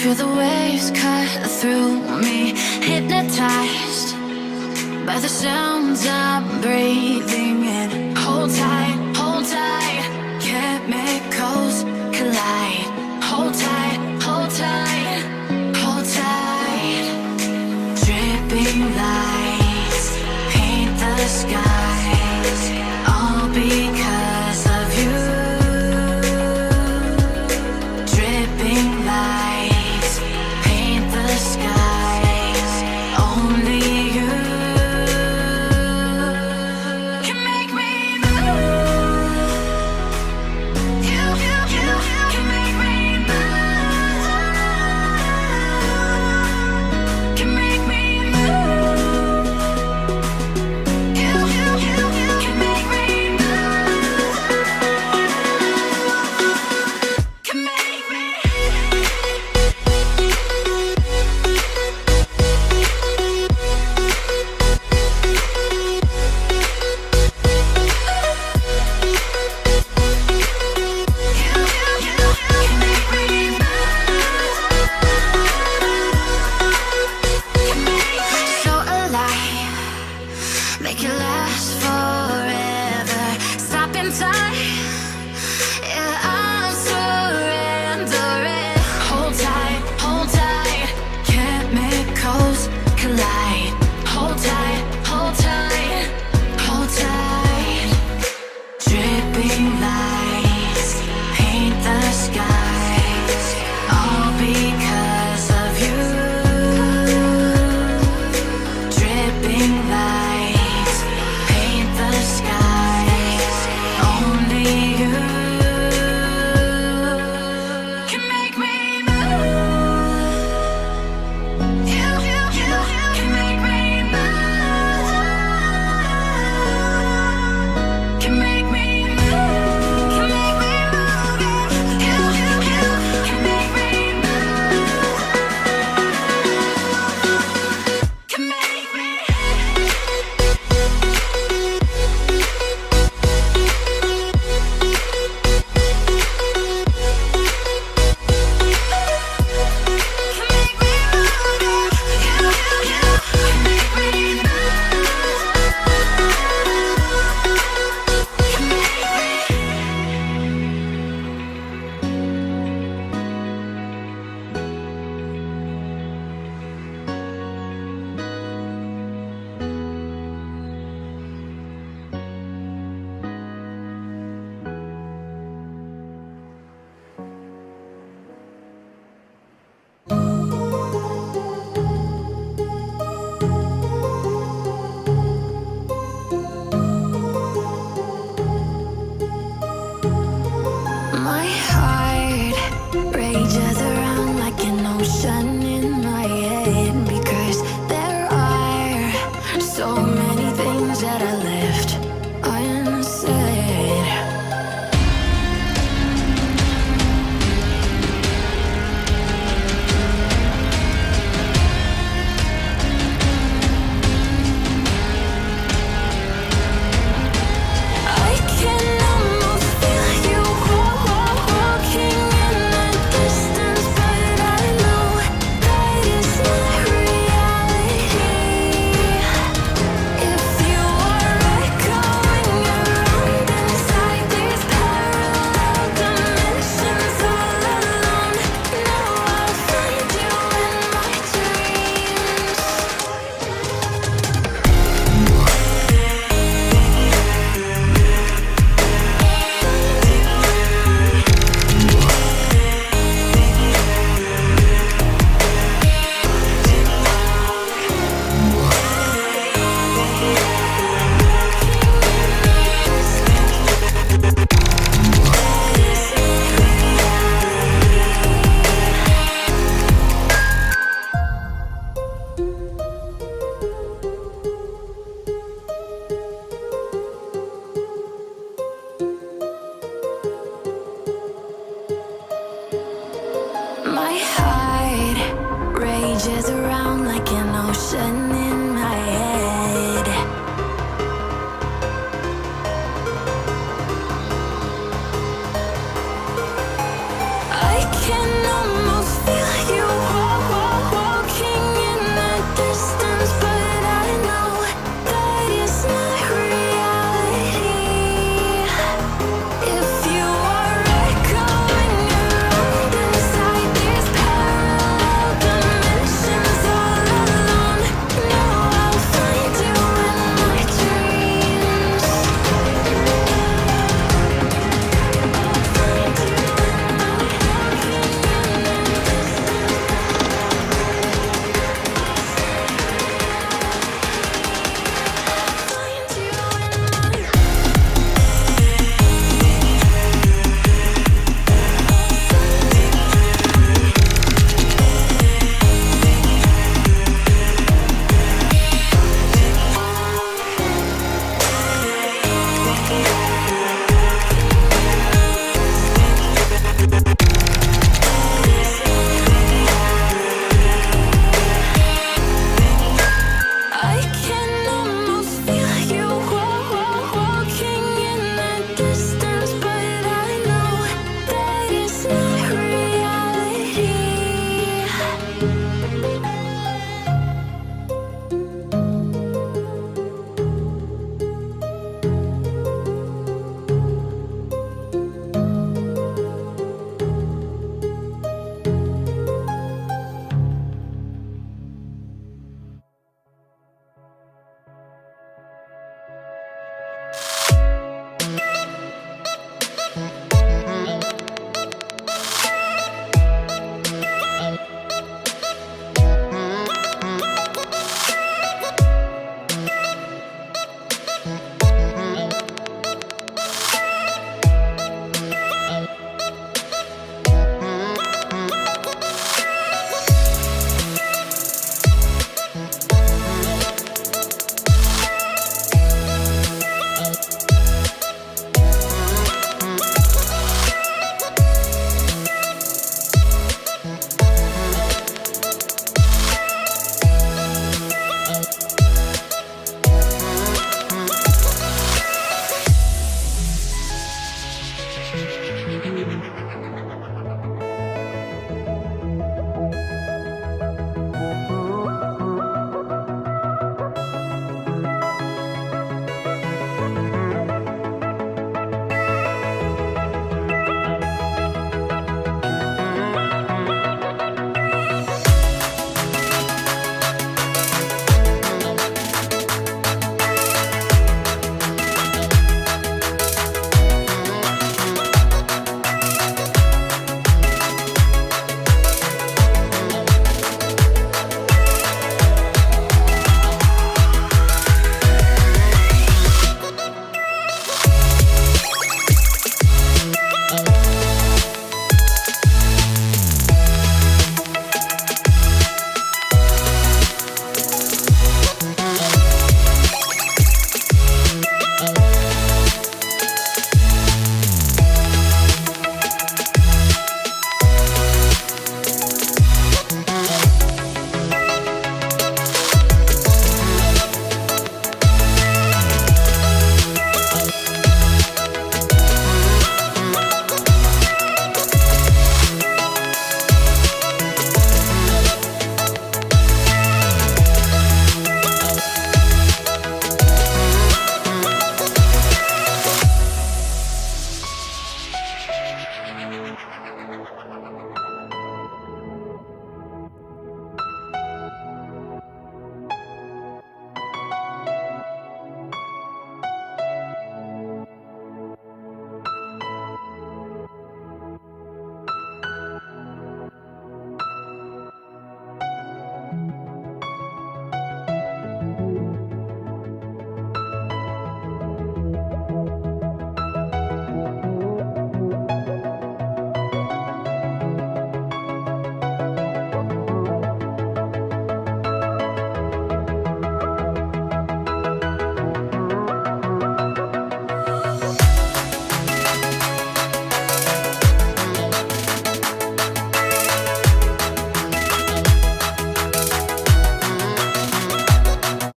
Feel the waves cut through me, hypnotized by the sounds I'm breathing in. Hold tight, chemicals collide. Hold tight, hold tight, hold tight. Dripping lights paint the skies, all because of you. Dripping lights paint the skies, only you can make me move. You can make me move. Can make me move. You can make me move. Can make me. So alive, make it last forever. Stop in time, yeah, I'm surrendering. Hold tight, chemicals collide. Hold tight, hold tight, hold tight. Dripping lights paint the skies, all because of you. Dripping lights paint the skies, only you can make me move. You can make me move. Can make me move. Can make me move. You can make me move. Can make me. My